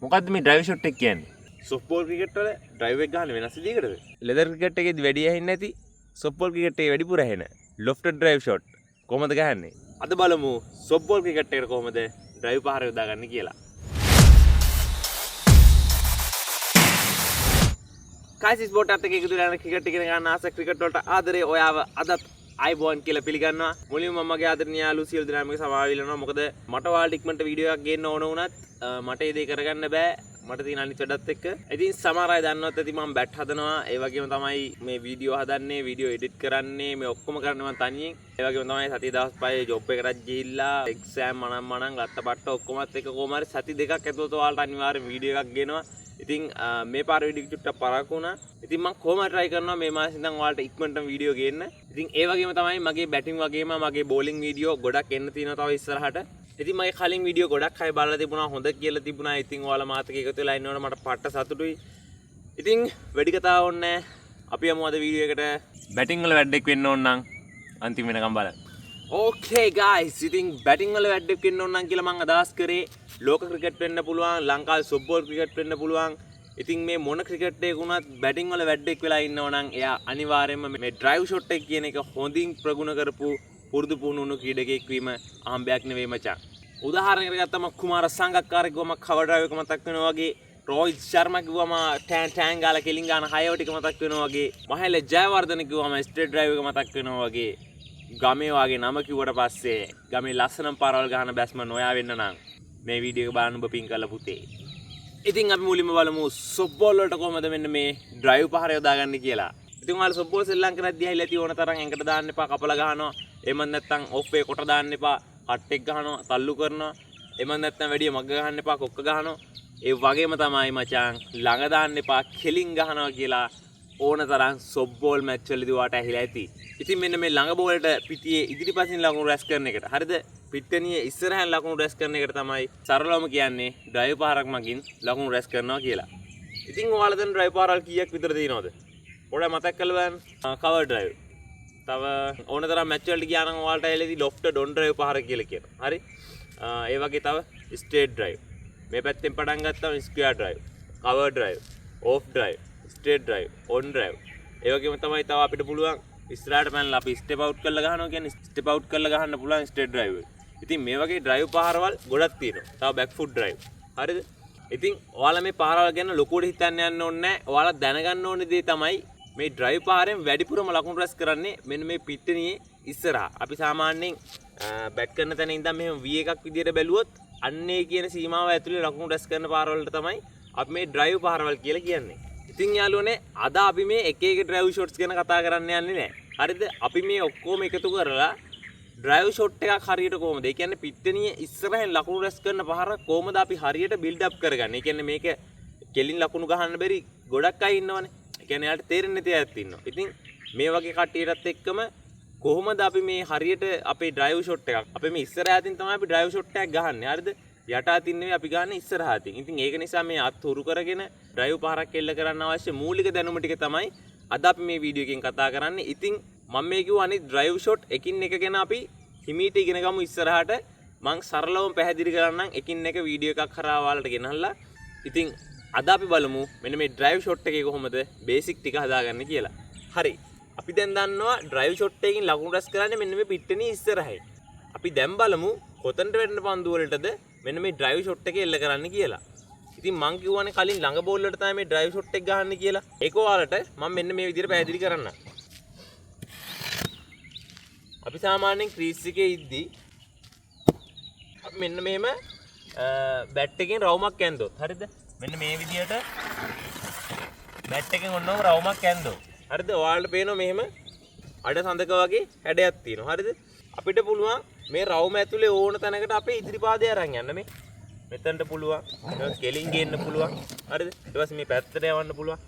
මොකද්ද මේ drive shot එක කියන්නේ? සොෆ්ට්බෝල් ක්‍රිකට් වල ඩ්‍රයිව් එක ගන්න වෙනස් විදිහකටද? ලෙදර් ක්‍රිකට් එකේදී වැඩි ඇහෙන්නේ නැති සොෆ්ට්බෝල් ක්‍රිකට් එකේ වැඩිපුර ඇහෙන ලොෆ්ටඩ් ඩ්‍රයිව් ෂොට් කොහොමද ගහන්නේ? අද බලමු සොෆ්ට්බෝල් ක්‍රිකට් එකට කොහොමද ඩ්‍රයිව් පහර යොදාගන්නේ කියලා. කායිස් ස්පෝර්ට් එකත් එක්ක එකතු වෙලා යන ක්‍රිකට් ඉගෙන ගන්න ආස ක්‍රිකට් වලට ආදරේ ඔයාව අදත් අයිබෝන් කියලා පිළිගන්නවා. මුලින්ම මමගේ ආදරණීය යාළු සියලු දෙනාම සමාව ඉල්ලනවා. මොකද මට ඔයාලට ඉක්මනට වීඩියෝ එකක් ගේන්න ඕන වුණත් මට ඒ දේ කරගන්න බෑ. මට තියෙන අනිත් වැඩත් එක්ක. ඉතින් සමහර අය දන්නවත් ඇති මම බැට් හදනවා. ඒ වගේම තමයි මේ වීඩියෝ හදන්නේ, වීඩියෝ එඩිට් කරන්නේ, මේ ඔක්කොම කරන්නේ මම තනියෙන්. ඒ වගේම තමයි සති දවස් 5 ජොබ් එකකට ගිහිල්ලා එක්සෑම් මනම් ගත්තපට්ට ඔක්කොමත් එක්ක කොහොම හරි සති දෙකක් ඇතුළත ඔයාලට අනිවාර්යෙන් වීඩියෝ එකක් ගේනවා. ඉතින් මේ පාර වීඩියෝ චුට්ටක් පරක්කු වුණා. ඉතින් මම කොහොමද try කරනවා මේ මාසෙ ඉඳන් ඔයාලට ඉක්මනටම වීඩියෝ ගේන්න. ඉතින් ඒ වගේම තමයි මගේ බැටිං වගේම මගේ බෝලිං වීඩියෝ ගොඩක් එන්න තියෙනවා තව ඉස්සරහට. ඉතින් මගේ කලින් වීඩියෝ ගොඩක් අය බලලා තිබුණා, හොඳ කියලා තිබුණා. ඉතින් ඔයාලා මාත් එක්ක එකතු වෙලා ඉන්නවනේ මට පට්ට සතුටුයි. ඉතින් වැඩි කතා ඕනේ නැහැ. අපි යමු අද වීඩියෝ එකට. බැටිං වල වැඩක් වෙන්න ඕන නම් අන්තිම වෙනකම් බලන්න. Okay guys, ඉතින් බැටිං වල වැඩක් වෙන්න ඕන නම් කියලා මම අදහස් කරේ ලෝක ක්‍රිකට් වෙන්න පුළුවන්, ලංකාවේ සොෆ්ට්බෝල් ක්‍රිකට් වෙන්න පුළුවන්. ඉතින් මේ මොන ක්‍රිකට් එකක වුණත් බැටිං වල වැඩක් වෙලා ඉන්නව නම් එයා අනිවාර්යයෙන්ම මේ ඩ්‍රයිව් ෂොට් එක කියන එක හොඳින් ප්‍රගුණ කරපු පුරුදු පුහුණු කෙනෙක් වීම අහඹයක් නෙවෙයි මචං. උදාහරණයකට ගත්තම කුමාර සංගක්කාර කිව්වම කවර් ඩ්‍රයිව් එක මතක් වෙනවා වගේ, රෝහිත් ශර්මා කිව්වම ටෑන් ගාලා කෙලින් ගන්න හයව ටික මතක් වෙනවා වගේ, මහේල ජයවර්ධන කිව්වම ස්ට්‍රේට් ඩ්‍රයිව් එක මතක් වෙනවා වගේ, ගමේ වාගේ නම කිව්වට පස්සේ ගමේ ලස්සනම පාරවල් ගහන බැස්ම නොයා වෙන්න නම් මේ වීඩියෝ එක බලන්න ඔබ පින් කරලා පුතේ. ඉතින් අපි මුලින්ම බලමු සොෆ්ට්බෝල් වලට කොහොමද මෙන්න මේ ඩ්‍රයිව් පහර යොදාගන්නේ කියලා. ඉතින් ඔයාලා සොෆ්ට්බෝල් ශ්‍රී ලංකාවේ ඇහිලා තියෙන ඕන තරම් එකට දාන්න එපා, කපලා ගහනවා. එහෙම නැත්නම් ඔෆ් එක කොට දාන්න එපා, කට් එක ගහනවා, තල්ලු කරනවා. එහෙම නැත්නම් වැඩි මග ගහන්න එපා, කොක්ක ගහනවා. ඒ වගේම තමයි මචං ළඟ දාන්න එපා, කෙලින් ගහනවා කියලා ඕන තරම් සොෆ්ට්බෝල් මැච් වලදී වාට ඇහිලා ඇති. ඉතින් මෙන්න මේ ළඟ බෝලට පිටියේ ඉදිරිපසින් ලකුණු රැස් කරන එකට, හරිද? පිට්ටනියේ ඉස්සරහින් ලකුණු රැස් කරන එකට තමයි සරලවම කියන්නේ ඩ්‍රයිව් පාරක් මගින් ලකුණු රැස් කරනවා කියලා. ඉතින් ඔයාලා දැන් ඩ්‍රයිව් පාරවල් කීයක් විතර තියෙනවද? පොඩ්ඩක් මතක් කරලා බලන්න. Cover drive. තව ඕන තරම් මැච් වලට ගියා නම් ඔයාලට ඇවිල්ලාදී ලොෆ්ටඩ් ඔන් ඩ්‍රයිව් පාර කියලා කියනවා. හරි? ඒ වගේ තව ස්ට්‍රේට් ඩ්‍රයිව්. මේ පැත්තෙන් පටන් ගත්තාම square drive, cover drive, off drive, straight drive, on drive. ඒ වගේම තමයි තව අපිට පුළුවන් ඉස්සරහට පැනලා අපි ස්ටෙප් අවුට් කරලා ගහනවා කියන්නේ ස්ටෙප් අවුට් කරලා ගහන්න පුළුවන් ස්ට්‍රේට් ඩ්‍රයිව් එක. ඉතින් මේ වගේ ඩ්‍රයිව් පාරවල් ගොඩක් තියෙනවා. තව බෑක් ෆුට් ඩ්‍රයිව්. හරිද? ඉතින් ඔයාලා මේ පාරවල් ගැන ලොකුවට හිතන්න යන්න ඕනේ නැහැ. ඔයාලා දැනගන්න ඕනේ දේ තමයි මේ ඩ්‍රයිව් පාරෙන් වැඩිපුරම ලකුණු රැස් කරන්නේ මෙන්න මේ පිට්ටනියේ ඉස්සරහා. අපි සාමාන්‍යයෙන් බැට් කරන තැන ඉඳන් මෙහෙම V එකක් විදියට බැලුවොත් අන්නේ කියන සීමාව ඇතුලේ ලකුණු රැස් කරන පාරවලට තමයි අපි මේ ඩ්‍රයිව් පාරවල් කියලා කියන්නේ. ඉතින් යාළුවනේ අද අපි මේ එක එක ඩ්‍රයිව් ෂොට්ස් ගැන කතා කරන්න යන්නේ නැහැ. හරිද? අපි මේ ඔක්කොම එකතු කරලා ඩ්‍රයිව් ෂොට් එකක් හරියට කොහොමද? ඒ කියන්නේ පිට්ටනියේ ඉස්සරහින් ලකුණු රැස් කරන පාර කොහොමද අපි හරියට බිල්ඩ් අප් කරගන්නේ? ඒ කියන්නේ මේක කෙලින් ලකුණු ගහන්න බැරි ගොඩක් අය ඉන්නවනේ. ඒ කියන්නේ යාට තේරෙන්නේ නැති අයත් ඉන්නවා. ඉතින් මේ වගේ කට්ටියටත් එක්කම කොහොමද අපි මේ හරියට අපේ ඩ්‍රයිව් ෂොට් එකක් අපි මේ ඉස්සරහාටින් තමයි අපි ඩ්‍රයිව් ෂොට් එකක් ගහන්නේ. හරිද? යටාතින් නෙවෙයි අපි ගන්න ඉස්සරහාටින්. ඉතින් ඒක නිසා මේ අත් හුරු කරගෙන ඩ්‍රයිව් පාරක් එල්ල කරන්න අවශ්‍ය මූලික දැනුම ටික තමයි අද අපි මේ වීඩියෝ එකෙන් කතා කරන්නේ. ඉතින් මම මේ කිව්ව අනිත් ඩ්‍රයිව් ෂොට් එකින් එක ගැන අපි හිමීට ඉගෙන ගමු ඉස්සරහට. මං සරලවම පැහැදිලි කරන්නම් එකින් එක වීඩියෝ එකක් කරා ඔයාලට ගෙනල්ලා. ඉතින් අද අපි බලමු මෙන්න මේ ඩ්‍රයිව් ෂොට් එකේ කොහොමද බේසික් ටික හදාගන්නේ කියලා. හරි. අපි දැන් දන්නවා ඩ්‍රයිව් ෂොට් එකකින් ලකුණු රැස් කරන්නේ මෙන්න මේ පිට්ටනිය ඉස්සරහින්. අපි දැන් බලමු කොතනට වැටෙන පන්දු වලටද මෙන්න මේ ඩ්‍රයිව් ෂොට් එක එල්ල කරන්න කියලා. ඉතින් මං කිව්වනේ කලින් ළඟ බෝල් වලට තමයි මේ ඩ්‍රයිව් ෂොට් එක ගහන්න කියලා. ඒක ඔයාලට මම මෙන්න මේ විදිහට පැහැදිලි කරන්නම්. අපි සාමාන්‍යයෙන් ක්‍රීස් එකේ ඉද්දි අපි මෙන්න මෙහෙම බැට් එකෙන් රවුමක් ඇන්දොත්, හරිද? මෙන්න මේ විදිහට බැට් එකෙන් ඔන්නම රවුමක් ඇන්දොත්, හරිද? ඔයාලට පේනවා මෙහෙම අඩ සඳක වගේ හැඩයක් තියෙනවා, හරිද? අපිට පුළුවන් මේ රවුම ඇතුලේ ඕන තැනකට අපේ ඉදිරි පාදය අරන් යන්න. මේ මෙතනට පුළුවන්, ඊට ස්කේලින් ගේන්න පුළුවන්, හරිද? ඊට පස්සේ මේ පැත්තට යවන්න පුළුවන්.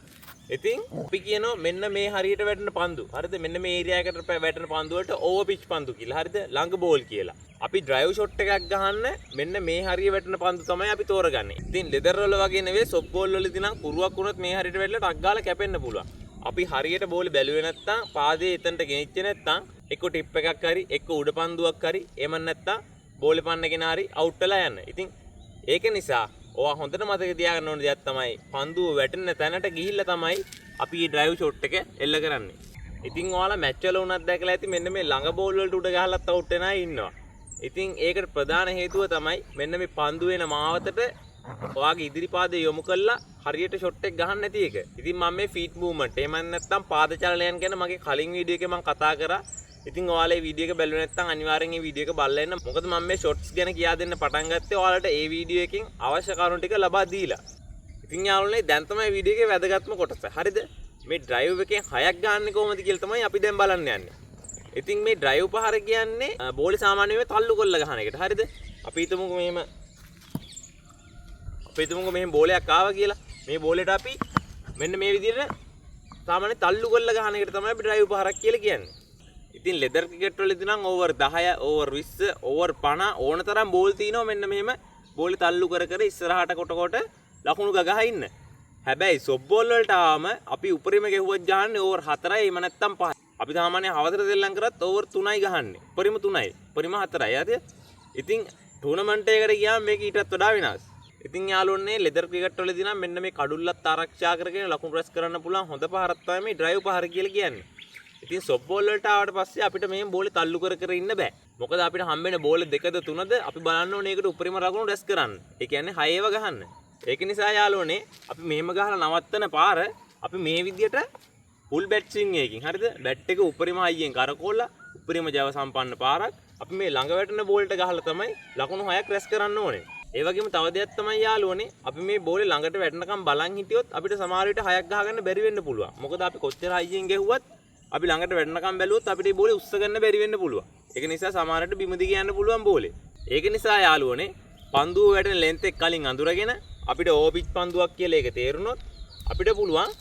ඉතින් අපි කියනවා මෙන්න මේ හරියට වැටෙන පන්දු, හරිද? මෙන්න මේ ඒරියා එකට වැටෙන පන්දු වලට ඕවර් පිච් පන්දු කියලා, හරිද? ළඟ බෝල් කියලා. අපි ඩ්‍රයිව් ෂොට් එකක් ගහන්න මෙන්න මේ හරිය වැටෙන පන්දු තමයි අපි තෝරගන්නේ. ඉතින් ලෙදර් වල වගේ නෙවෙයි, සොෆ්ට් බෝල් වලදී නම් කුරුවක් වුණොත් මේ හරියට වැටලා ටක් ගාලා කැපෙන්න පුළුවන්. අපි හරියට බෝලේ බැලුවේ නැත්තම්, පාදේ එතනට ගෙනිච්ච නැත්තම් එක්ක ටිප් එකක් හරි, එක්ක උඩ පන්දුවක් හරි, එහෙම නැත්තම් බෝලේ පන්නගෙන හරි අවුට් වෙලා යන්න. ඉතින් ඒක නිසා ඔයා හොඳට මතක තියාගන්න ඕන දෙයක් තමයි පන්දුව වැටෙන තැනට ගිහිල්ලා තමයි අපි මේ ඩ්‍රයිව් ෂොට් එක එල්ල කරන්නේ. ඉතින් ඔයාලා මැච් වල උනත් දැකලා ඇති මෙන්න මේ ළඟ බෝල් වලට උඩ ගහලත් අවුට් වෙන අය ඉන්නවා. ඉතින් ඒකට ප්‍රධාන හේතුව තමයි මෙන්න මේ පන්දු වෙන මාවතට ඔයාගේ ඉදිරි පාදය යොමු කරලා හරියට ෂොට් එක ගහන්න නැති එක. ඉතින් මම මේ ෆීට් මූව්මන්ට් එහෙම නැත්නම් පාද චලනයන් ගැන මගේ කලින් වීඩියෝ එකේ මම කතා කරා. ඉතින් ඔයාලා මේ වීඩියෝ එක බැලුවේ නැත්නම් අනිවාර්යෙන් මේ වීඩියෝ එක බලලා ඉන්න. මොකද මම මේ ෂොට්ස් ගැන කියා දෙන්න පටන් ගත්තේ ඔයාලට මේ වීඩියෝ එකෙන් අවශ්‍ය කරුණු ටික ලබා දීලා. ඉතින් යාළුවනේ දැන් තමයි වීඩියෝ එකේ වැදගත්ම කොටස. හරිද? මේ ඩ්‍රයිව් එකෙන් 6ක් ගන්න කොහොමද කියලා තමයි අපි දැන් බලන්න යන්නේ. ඉතින් මේ ඩ්‍රයිව් පහර කියන්නේ බෝලේ සාමාන්‍යයෙන් තල්ලු කරලා ගහන එකට. හරිද? අපි හිතමුකෝ මෙහෙම බෝලයක් ආවා කියලා. මේ බෝලෙට අපි මෙන්න මේ විදිහට සාමාන්‍ය තල්ලු කරලා ගහන එකට තමයි අපි ඩ්‍රයිව් පහරක් කියලා කියන්නේ. ඉතින් ලෙදර් ක්‍රිකට් වලදී නම් ඕවර් 10, ඕවර් 20, ඕවර් 50 ඕන තරම් බෝල් තියෙනවා මෙන්න මෙහෙම බෝලේ තල්ලු කර කර ඉස්සරහට කොට ලකුණු ගගහ ඉන්න. හැබැයි සොෆ්ට් බෝල් වලට ආවම අපි උපරිම ගෙහුවත් ගහන්නේ ඕවර් 4යි එහෙම නැත්නම් 5යි. අපි සාමාන්‍යයෙන් හවතර දෙල්ලම් කරත් ඕවර් 3යි ගහන්නේ. උපරිම 3යි. උපරිම 4යි. හරිද? ඉතින් ටූර්නමන්ට් එකකට ගියාම මේක ඊටත් වඩා වෙනස්. ඉතින් යාළුවනේ ලෙදර් ක්‍රිකට් වලදී නම් මෙන්න මේ කඩුල්ලත් ආරක්ෂා කරගෙන ලකුණු රැස් කරන්න පුළුවන් හොඳ පහරක් තමයි මේ ඩ්‍රයිව් පහර කියලා කියන්නේ. ඉතින් සොෆ්ට් බෝල් වලට ආවට පස්සේ අපිට මේ බෝලේ තල්ලු කර ඉන්න බෑ. මොකද අපිට හම්බෙන බෝල් දෙකද තුනද අපි බලන්න ඕනේ ඒකට උපරිම ලකුණු රැස් කරන්න. ඒ කියන්නේ 6 ඒවා ගහන්න. ඒක නිසා යාළුවනේ අපි මෙහෙම ගහලා නවත්තන පාර අපි මේ විදියට ෆුල් බැට් ස්විං එකකින් හරිද? බැට් එක උපරිම හයියෙන් කරකෝලා උපරිම ජව සම්පන්න පාරක් අපි මේ ළඟ වැටෙන බෝල්ට ගහලා තමයි ලකුණු 6ක් රැස් කරන්න ඕනේ. ඒ වගේම තව දෙයක් තමයි යාළුවනේ අපි මේ බෝලේ ළඟට වැටෙනකම් බලන් හිටියොත් අපිට සමහර විට 6ක් ගහගන්න බැරි වෙන්න පුළුවන්. මොකද අපි කොච්චර හයියෙන් ගැහුවත් අපි ළඟට වැටෙනකම් බැලුවොත් අපිට මේ බෝලේ උස්ස ගන්න බැරි වෙන්න පුළුවන්. ඒක නිසා සමහරට බිම දිගේ යන්න පුළුවන් බෝලේ. ඒක නිසා යාළුවනේ පන්දුව වැටෙන ලෙන්ත් එක කලින් අඳුරගෙන අපිට ඕපිච් පන්දුවක් කියලා ඒක තේරුනොත් අපිට පුළුවන්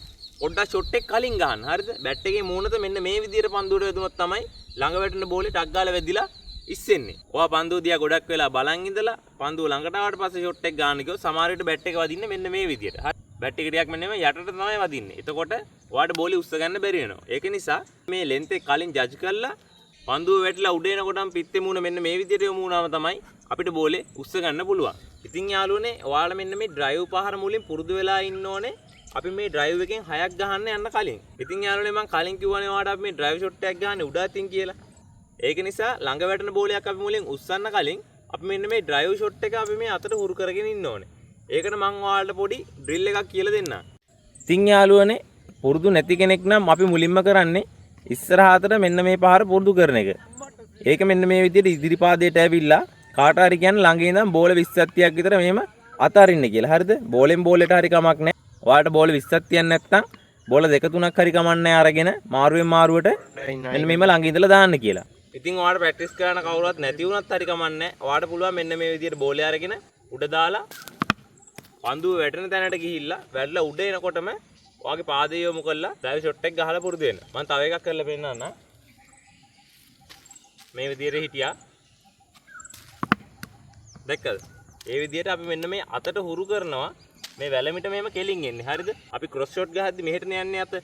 පොඩ්ඩක් ෂොට් එක කලින් ගහන්න. හරිද? බැට් එකේ මූණත මෙන්න මේ විදිහට පන්දුවට වැදුනොත් තමයි ළඟ වැටෙන බෝලේ ටක් ගාලා වැදිලා ඉස්සෙන්නේ. ඔයා පන්දුව දිහා ගොඩක් වෙලා බලන් ඉඳලා පන්දුව ළඟට ආවට පස්සේ ෂොට් එක ගන්න කිව්වොත් සමහර විට බැට් එක වදින්නේ මෙන්න මේ විදිහට. හරි. බැට් එක ටිකක් මෙන්න මේ යටට තමයි වදින්නේ. එතකොට ඔයාට බෝලේ උස්ස ගන්න බැරි වෙනවා. ඒක නිසා මේ ලෙන්ත් එක කලින් ජජ් කරලා පන්දුව වැටිලා උඩ එනකොටම පිත්තේ මූණ මෙන්න මේ විදිහට යොමු වුණාම තමයි අපිට බෝලේ උස්ස ගන්න පුළුවන්. ඉතින් යාළුවනේ ඔයාලා මෙන්න මේ ඩ්‍රයිව් පහර මුලින් පුරුදු වෙලා ඉන්න ඕනේ. අපි මේ ඩ්‍රයිව් එකෙන් 6ක් ගහන්න යන්න කලින්. ඉතින් යාළුවනේ මම කලින් කිව්වනේ ඔයාලට අපි මේ ඩ්‍රයිව් ෂොට් එකක් ගහන්නේ උඩ අතින් කියලා. ඒක නිසා ළඟ වැටෙන බෝලයක් අපි මුලින් උස්සන්න කලින් අපි මෙන්න මේ ඩ්‍රයිව් ෂොට් එක අපි මේ අතට හුරු කරගෙන ඉන්න ඕනේ. ඒකට මම ඔයාලට පොඩි ඩ්‍රිල් එකක් කියලා දෙන්නම්. ඉතින් යාළුවනේ පුරුදු නැති කෙනෙක් නම් අපි මුලින්ම කරන්නේ ඉස්සරහට මෙන්න මේ පහර පුරුදු කරන එක. ඒක මෙන්න මේ විදිහට ඉදිරි පාදයට ඇවිල්ලා කාට හරි කියන්නේ ළඟ ඉඳන් බෝල 20ක් 30ක් විතර මෙහෙම අතාරින්න කියලා. හරිද? බෝලෙන් බෝලෙට හරි කමක් නැහැ. ඔයාලට බෝල 20ක් තියන්න නැත්නම් බෝල 2-3ක් හරි කමක් නැහැ අරගෙන මාරුවෙන් මාරුවට මෙන්න මෙහෙම ළඟ ඉඳලා දාන්න කියලා. ඉතින් ඔයාලට ප්‍රැක්ටිස් කරන්න කවුරුවත් නැති වුණත් හරි කමක් නැහැ. ඔයාලට පුළුවන් මෙන්න මේ විදිහට බෝලේ අරගෙන උඩ දාලා පන්දුව වැටෙන තැනට ගිහිල්ලා වැටලා උඩ එනකොටම ඔයාගේ පාදය යොමු කරලා ඩ්‍රයිව් ෂොට් එක ගහලා පුරුදු වෙන්න. මම තව එකක් කරලා පෙන්නන්නම්. මේ විදිහට හිටියා. දැක්කද? ඒ විදිහට අපි මෙන්න මේ අතට හුරු කරනවා. මේ වැලමිට මෙහෙම කෙලින් එන්නේ. හරිද? අපි ක්‍රොස් ෂොට් ගහද්දි මෙහෙටනේ යන්නේ අත.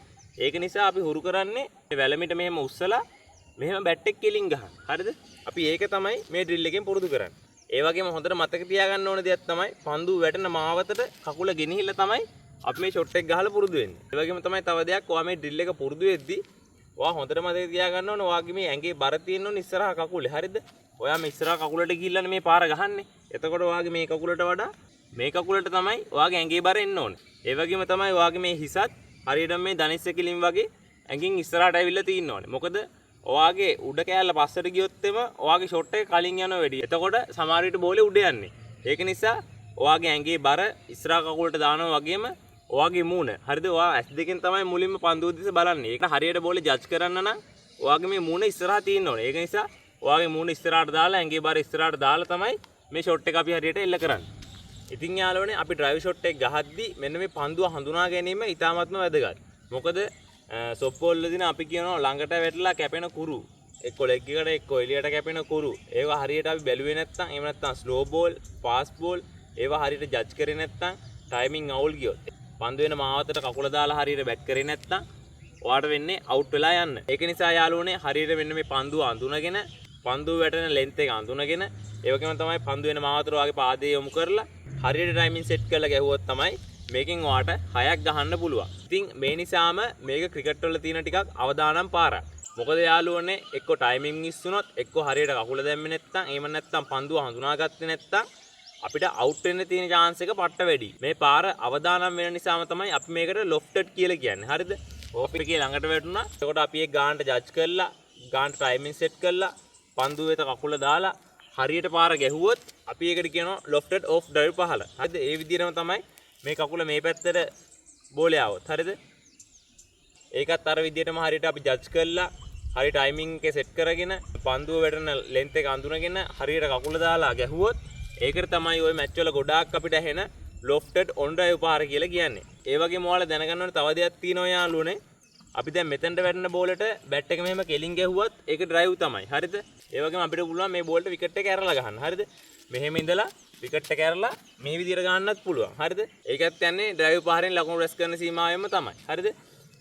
ඒක නිසා අපි හුරු කරන්නේ මේ වැලමිට මෙහෙම උස්සලා මෙහෙම බැට් එක කෙලින් ගහන්න. හරිද? අපි ඒක තමයි මේ ඩ්‍රිල් එකෙන් පුරුදු කරන්නේ. ඒ වගේම හොඳට මතක තියාගන්න ඕන දෙයක් තමයි පන්දුව වැටෙන මාවතට කකුල ගෙනහිල්ලා තමයි අපි මේ ෂොට් එක ගහලා පුරුදු වෙන්නේ. ඒ වගේම තමයි තව දෙයක් ඔයා මේ ඩ්‍රිල් එක පුරුදු වෙද්දී ඔයා හොඳට මතක තියාගන්න ඕන ඔයාගේ මේ ඇඟේ බර තියෙන්න ඕන ඉස්සරහා කකුලේ. හරිද? ඔයා මේ ඉස්සරහා කකුලට ගිහිල්ලානේ මේ පාර ගහන්නේ. එතකොට ඔයාගේ මේ කකුලට වඩා මේ කකුලට තමයි ඔයාගේ ඇඟේ බර එන්න ඕනේ. ඒ වගේම තමයි ඔයාගේ මේ හිසත් හරියට මේ ධනිස්ස කිලින් වගේ ඇඟින් ඉස්සරහට ඇවිල්ලා තියෙන්න ඕනේ. මොකද ඔයාගේ උඩ කෑල්ල පස්සට ගියොත් එම ඔයාගේ ෂොට් එක කලින් යනවා වැඩි. එතකොට සමහර විට බෝලේ උඩ යන්නේ. ඒක නිසා ඔයාගේ ඇඟේ බර ඉස්සරහා කකුලට දානවා වගේම ඔයාගේ මූණ. හරිද? ඔයා ඇස් දෙකෙන් තමයි මුලින්ම පන්දුව දිහා බලන්නේ. ඒක හරියට බෝලේ ජජ් කරන්න නම් ඔයාගේ මේ මූණ ඉස්සරහා තියෙන්න ඕනේ. ඒක නිසා ඔයාගේ මූණ ඉස්සරහට දාලා ඇඟේ බර ඉස්සරහට දාලා තමයි මේ ෂොට් එක අපි හරියට එල්ල කරන්නේ. ඉතින් යාළුවනේ අපි ඩ්‍රයිව් ෂොට් එක ගහද්දි මෙන්න මේ පන්දුව හඳුනා ගැනීම ඉතාමත්ම වැදගත්. මොකද සොෆ්ට් බෝල් වලදී අපි කියනවා ළඟට වැටලා කැපෙන කුරු එක්ක ලෙග් එකට එක්ක එළියට කැපෙන කුරු ඒවා හරියට අපි බැලුවේ නැත්නම් එහෙම නැත්නම් ස්ලෝ බෝල් ෆාස්ට් බෝල් ඒවා හරියට ජජ් කරේ නැත්නම් ටයිමින් අවුල් ගියොත් පන්දු වෙන මාවතට කකුල දාලා හරියට බැට් කරේ නැත්නම් ඔයාට වෙන්නේ අවුට් වෙලා යන්න. ඒක නිසා යාළුවනේ හරියට මෙන්න මේ පන්දුව අඳුනගෙන පන්දුව වැටෙන ලෙන්ත් එක අඳුනගෙන ඒ වගේම තමයි පන්දු වෙන මාවතට ඔයාගේ පාදයේ යොමු කරලා හරියට ටයිමින් සෙට් කරලා ගැහුවොත් තමයි මේකෙන් ඔයාට 6ක් ගහන්න පුළුවන්. ඉතින් මේ නිසාම මේක ක්‍රිකට් වල තියෙන ටිකක් අවදානම් පාරක්. මොකද යාළුවනේ එක්ක ටයිමින් මිස් වුණොත් එක්ක හරියට කකුල දැම්මේ නැත්නම් එහෙම නැත්නම් පන්දුව හඳුනාගත්තේ නැත්නම් අපිට අවුට් වෙන්න තියෙන chance එක පට්ට වැඩි. මේ පාර අවදානම් වෙන නිසාම තමයි අපි මේකට lofted කියලා කියන්නේ. හරිද? ඕපිට කිය ළඟට වැටුණා. එතකොට අපි ඒ ගානට ජජ් කරලා, ගානට ටයිමින් සෙට් කරලා, පන්දුව වෙත කකුල දාලා හරියට පාර ගැහුවොත් අපි ඒකට කියනවා lofted off drive පහළ. හරිද? ඒ විදිහටම තමයි මේ කකුල මේ පැත්තට බෝලේ આવොත්. හරිද? ඒකත් අර විදිහටම හරියට අපි ජජ් කරලා හරි ටයිමින් එක සෙට් කරගෙන පන්දුව වැටෙන ලෙන්ත් එක අඳුනගෙන හරියට කකුල දාලා ගැහුවොත් ඒකට තමයි ওই මැච් වල ගොඩාක් අපිට ඇහෙන lofted on drive පාර කියලා කියන්නේ. ඒ වගේම ඔයාලා දැනගන්න ඕනේ තව දෙයක් තියෙනවා යාළුවනේ. අපි දැන් මෙතෙන්ට වැටෙන බෝලට බැට් එක මෙහෙම කෙලින් ගැහුවත් ඒක drive තමයි. හරිද? ඒ වගේම අපිට පුළුවන් මේ බෝලට විකට් එක ඇරලා ගහන්න. හරිද? මෙහෙම ඉඳලා විකට් එක ඇරලා මේ විදිහට ගහන්නත් පුළුවන්. හරිද? ඒකත් යන්නේ drive පාරෙන් ලකුණු රැස් කරන සීමාවෙම තමයි. හරිද?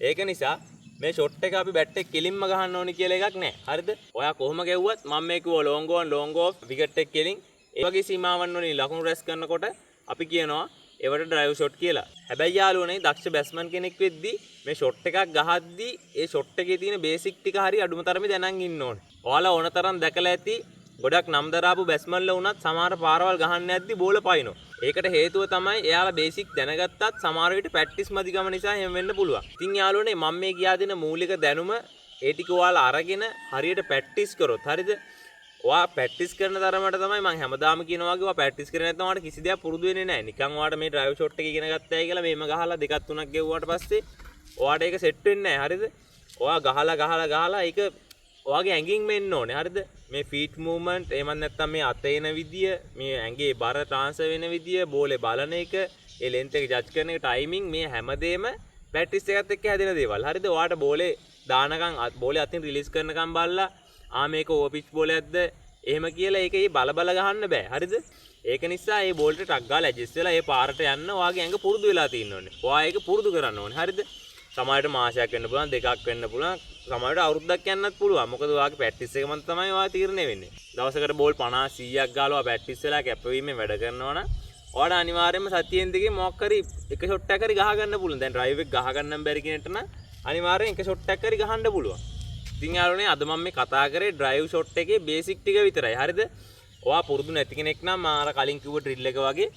ඒක නිසා මේ ෂොට් එක අපි බැට් එක කෙලින්ම ගහන්න ඕනි කියලා එකක් නැහැ. හරිද? ඔයා කොහොම ගැව්වත් මම මේ කිව්වා long on long off wicket එක කෙලින් ඒ වගේ සීමාවන් වලින් ලකුණු රැස් කරනකොට අපි කියනවා ඒවට drive shot කියලා. හැබැයි යාළුවනේ දක්ෂ බැට්ස්මන් කෙනෙක් වෙද්දී මේ ෂොට් එකක් ගහද්දී ඒ ෂොට් එකේ තියෙන බේසික් ටික හරිය අඩුම තරමේ දැනන් ඉන්න ඕනේ. ඔයාලා ඕන තරම් දැකලා ඇති ගොඩක් නම් දරාපු බැට්ස්මන්ලා වුණත් සමහර පාරවල් ගහන්න යද්දී බෝල පයින්නෝ. ඒකට හේතුව තමයි එයාලා බේසික් දැනගත්තත් සමහර විට ප්‍රැක්ටිස් මදිකම නිසා එහෙම වෙන්න පුළුවන්. ඉතින් යාළුවනේ මම මේ කියා දෙන මූලික දැනුම ඒ ටික ඔයාලා අරගෙන හරියට ප්‍රැක්ටිස් කරොත් හරිද? ඔයා ප්‍රැක්ටිස් කරන තරමට තමයි මම හැමදාම කියනවා වගේ ඔයා ප්‍රැක්ටිස් කරේ නැත්නම් ඔයාලට කිසි දෙයක් පුරුදු වෙන්නේ නැහැ. නිකන් ඔයාලට මේ ඩ්‍රයිව් ෂොට් එක ඉගෙන ගත්තයි කියලා මේම ගහලා දෙකක් තුනක් ගෙවුවාට පස්සේ ඔයාලට ඒක සෙට් වෙන්නේ නැහැ. හරිද? ඔයා ගහලා ඒක ඔයාගේ ඇඟින් මෙන්න ඕනේ. හරිද? මේ ෆීට් මූව්මන්ට් එහෙම නැත්නම් මේ අත එන විදිය, මේ ඇඟේ බර ට්‍රාන්ස්ෆර් වෙන විදිය, බෝලේ බලන එක, ඒ ලෙන්ත් එක ජජ් කරන එක, ටයිමින් මේ හැමදේම ප්‍රැක්ටිස් එකත් එක්ක හැදෙන දේවල්. හරිද? ඔයාට බෝලේ දානකම් බෝලේ අතින් රිලීස් කරනකම් බලලා මේක ඕවර් පිච් බෝලයක්ද එහෙම කියලා ඒක බල ගහන්න බෑ. හරිද? ඒක නිසා මේ බෝල්ට ටක් ගාලා ඇඩ්ජස්ට් වෙලා මේ පාරට යන්න ඔයාගේ ඇඟ පුරුදු වෙලා තියෙන්න ඕනේ. ඔයා ඒක පුරුදු කරන්න ඕනේ. හරිද? සමහරවිට මාසයක් වෙන්න පුළුවන්, දෙකක් වෙන්න පුළුවන්, සමහරවිට අවුරුද්දක් යන්නත් පුළුවන්. මොකද ඔයාගේ ප්‍රැක්ටිස් එක මත තමයි ඔයා තීරණය වෙන්නේ. දවසකට බෝල් 50 100ක් ගාලා ඔයා ප්‍රැක්ටිස් වෙලා කැපවීමෙන් වැඩ කරනවා නම් ඔයාට අනිවාර්යයෙන්ම සතියෙන් දෙකේ මොකක් හරි එක ෂොට් එකක් හරි ගහ ගන්න පුළුවන්. දැන් ඩ්‍රයිව් එක ගහ ගන්නම් බැරි කෙනෙක්ට නම් අනිවාර්යෙන් එක ෂොට් එකක් හරි ගහන්න පුළුවන්. ඉතින් යාළුවනේ අද මම මේ කතා කරේ ඩ්‍රයිව් ෂොට් එකේ බේසික් ටික විතරයි. හරිද? ඔයා පුරුදු නැති කෙනෙක් නම් මාර කලින් කිව්ව ඩ්‍රිල් එක වගේ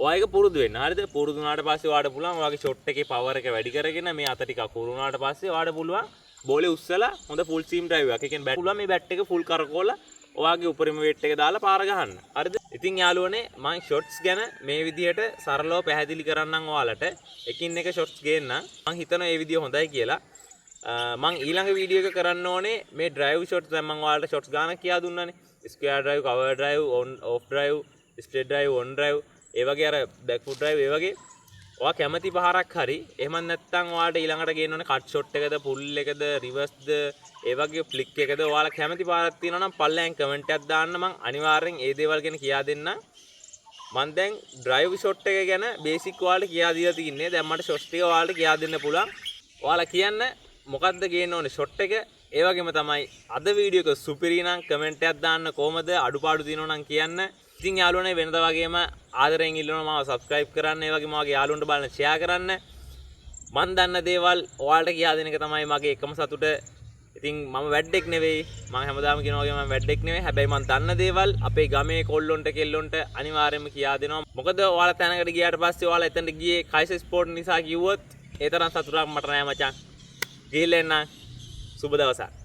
ඔයා ඒක පුරුදු වෙන්න. හරිද? පුරුදු වුණාට පස්සේ ඔයාට පුළුවන් ඔයාගේ ෂොට් එකේ පවර් එක වැඩි කරගෙන මේ අත ටික අකුරු වුණාට පස්සේ ඔයාට පුළුවන් බෝලේ උස්සලා හොඳ ෆුල් සීම් ඩ්‍රයිව් එකක්. ඒ කියන්නේ බැට් පුළුවන් මේ බැට් එක ෆුල් කරකවලා ඔයාගේ උපරිම වේට් එක දාලා පාර ගහන්න. හරිද? ඉතින් යාළුවනේ මම ෂොට්ස් ගැන මේ විදිහට සරලව පැහැදිලි කරන්නම් ඔයාලට. එකින් එක ෂොට්ස් ගේන්න මම හිතනවා මේ විදිය හොඳයි කියලා. මං ඊළඟ වීඩියෝ එක කරන්න ඕනේ මේ ඩ්‍රයිව් ෂොට්ස්. දැන් මම ඔයාලට ෂොට්ස් ගානක් කියා දුන්නානේ. Square drive, cover drive, on off drive, straight drive, on drive, ඒ වගේ අර බෑක් ෆුට් ඩ්‍රයිව්, ඒ වගේ ඔයා කැමති පහරක් හරි එහෙම නැත්නම් ඔයාලට ඊළඟට ගේන්න ඕනේ කට් ෂොට් එකද, පුල් එකද, රිවර්ස්ද, ඒ වගේ ෆ්ලික් එකද ඔයාලා කැමති පාරක් තියෙනවා නම් පල්ලෙන් කමෙන්ට් එකක් දාන්න. මං අනිවාර්යෙන් ඒ දේවල් ගැන කියා දෙන්න. මං දැන් ඩ්‍රයිව් ෂොට් එක ගැන බේසික් ඔයාලට කියා දීලා තින්නේ. දැන් මට ෂොට්ස් ටික ඔයාලට කියා දෙන්න පුළුවන්. ඔයාලා කියන්න මොකක්ද ගේන්න ඕනේ ෂොට් එක. ඒ වගේම තමයි අද වීඩියෝ එක සුපිරි නම් කමෙන්ට් එකක් දාන්න. කොහමද අඩුපාඩු තියෙනවා නම් කියන්න. ඉතින් යාළුවනේ වෙනදා වගේම ආදරයෙන් ඉල්ලනවා මාව සබ්ස්ක්‍රයිබ් කරන්න. ඒ වගේම ඔයාගේ යාළුවන්ට බලන්න ෂෙයා කරන්න. මන් දන්න දේවල් ඔයාලට කියා දෙන එක තමයි මගේ එකම සතුට. ඉතින් මම වැඩෙක් නෙවෙයි. මම හැමදාම කියනවා වගේ මම වැඩෙක් නෙවෙයි. හැබැයි මන් දන්න දේවල් අපේ ගමේ කොල්ලොන්ට කෙල්ලොන්ට අනිවාර්යයෙන්ම කියා දෙනවා. මොකද ඔයාලා තැනකට ගියාට පස්සේ ඔයාලා එතනට ගියේ කයිස ස්පෝර්ට් නිසා කිව්වොත් ඒ තරම් සතුටක් මට නෑ මචං. ගිහිල්ලා එන්න. සුබ දවසක්.